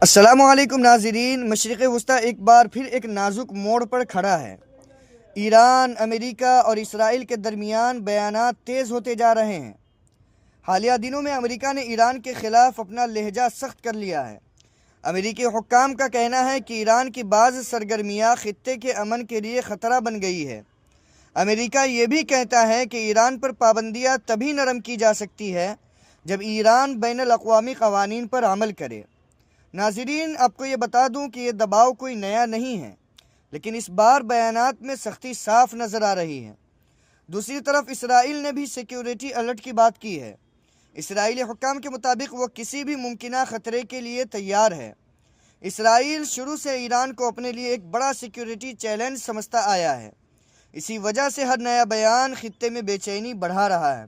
السلام علیکم ناظرین، مشرق وسطیٰ ایک بار پھر ایک نازک موڑ پر کھڑا ہے۔ ایران، امریکہ اور اسرائیل کے درمیان بیانات تیز ہوتے جا رہے ہیں۔ حالیہ دنوں میں امریکہ نے ایران کے خلاف اپنا لہجہ سخت کر لیا ہے۔ امریکی حکام کا کہنا ہے کہ ایران کی بعض سرگرمیاں خطے کے امن کے لیے خطرہ بن گئی ہے۔ امریکہ یہ بھی کہتا ہے کہ ایران پر پابندیاں تبھی نرم کی جا سکتی ہے جب ایران بین الاقوامی قوانین پر عمل کرے۔ ناظرین، آپ کو یہ بتا دوں کہ یہ دباؤ کوئی نیا نہیں ہے، لیکن اس بار بیانات میں سختی صاف نظر آ رہی ہے۔ دوسری طرف اسرائیل نے بھی سیکیورٹی الرٹ کی بات کی ہے۔ اسرائیلی حکام کے مطابق وہ کسی بھی ممکنہ خطرے کے لیے تیار ہے۔ اسرائیل شروع سے ایران کو اپنے لیے ایک بڑا سیکیورٹی چیلنج سمجھتا آیا ہے۔ اسی وجہ سے ہر نیا بیان خطے میں بے چینی بڑھا رہا ہے۔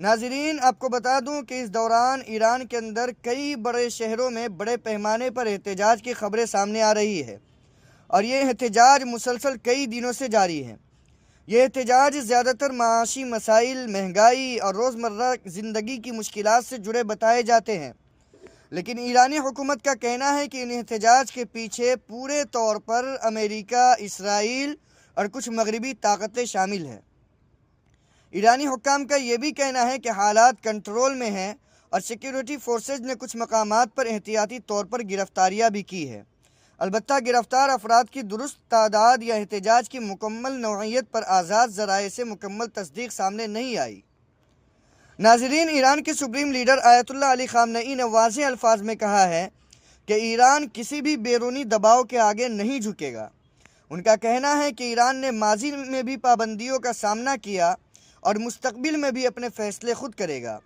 ناظرین، آپ کو بتا دوں کہ اس دوران ایران کے اندر کئی بڑے شہروں میں بڑے پیمانے پر احتجاج کی خبریں سامنے آ رہی ہے، اور یہ احتجاج مسلسل کئی دنوں سے جاری ہے۔ یہ احتجاج زیادہ تر معاشی مسائل، مہنگائی اور روزمرہ زندگی کی مشکلات سے جڑے بتائے جاتے ہیں، لیکن ایرانی حکومت کا کہنا ہے کہ ان احتجاج کے پیچھے پورے طور پر امریکہ، اسرائیل اور کچھ مغربی طاقتیں شامل ہیں۔ ایرانی حکام کا یہ بھی کہنا ہے کہ حالات کنٹرول میں ہیں اور سیکیورٹی فورسز نے کچھ مقامات پر احتیاطی طور پر گرفتاریاں بھی کی ہے۔ البتہ گرفتار افراد کی درست تعداد یا احتجاج کی مکمل نوعیت پر آزاد ذرائع سے مکمل تصدیق سامنے نہیں آئی۔ ناظرین، ایران کے سپریم لیڈر آیت اللہ علی خامنئی نے واضح الفاظ میں کہا ہے کہ ایران کسی بھی بیرونی دباؤ کے آگے نہیں جھکے گا۔ ان کا کہنا ہے کہ ایران نے ماضی میں بھی پابندیوں کا سامنا کیا اور مستقبل میں بھی اپنے فیصلے خود کرے گا۔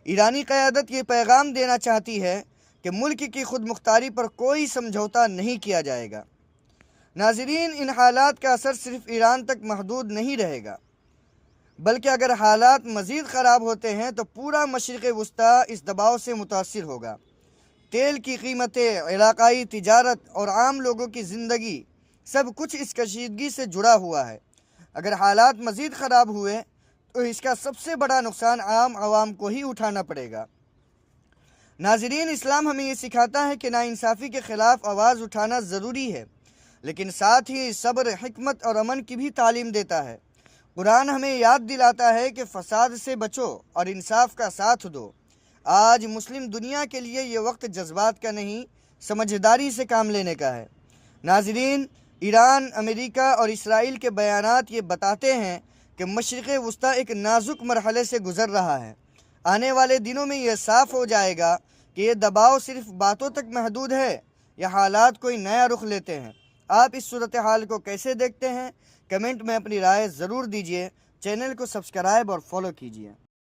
ایرانی قیادت یہ پیغام دینا چاہتی ہے کہ ملک کی خود مختاری پر کوئی سمجھوتا نہیں کیا جائے گا۔ ناظرین، ان حالات کا اثر صرف ایران تک محدود نہیں رہے گا، بلکہ اگر حالات مزید خراب ہوتے ہیں تو پورا مشرق وسطیٰ اس دباؤ سے متاثر ہوگا۔ تیل کی قیمتیں، علاقائی تجارت اور عام لوگوں کی زندگی، سب کچھ اس کشیدگی سے جڑا ہوا ہے۔ اگر حالات مزید خراب ہوئے تو اس کا سب سے بڑا نقصان عام عوام کو ہی اٹھانا پڑے گا۔ ناظرین، اسلام ہمیں یہ سکھاتا ہے کہ ناانصافی کے خلاف آواز اٹھانا ضروری ہے، لیکن ساتھ ہی صبر، حکمت اور امن کی بھی تعلیم دیتا ہے۔ قرآن ہمیں یاد دلاتا ہے کہ فساد سے بچو اور انصاف کا ساتھ دو۔ آج مسلم دنیا کے لیے یہ وقت جذبات کا نہیں، سمجھداری سے کام لینے کا ہے۔ ناظرین، ایران، امریکہ اور اسرائیل کے بیانات یہ بتاتے ہیں کہ مشرق وسطیٰ ایک نازک مرحلے سے گزر رہا ہے۔ آنے والے دنوں میں یہ صاف ہو جائے گا کہ یہ دباؤ صرف باتوں تک محدود ہے یا حالات کوئی نیا رخ لیتے ہیں۔ آپ اس صورتحال کو کیسے دیکھتے ہیں؟ کمنٹ میں اپنی رائے ضرور دیجیے۔ چینل کو سبسکرائب اور فالو کیجیے۔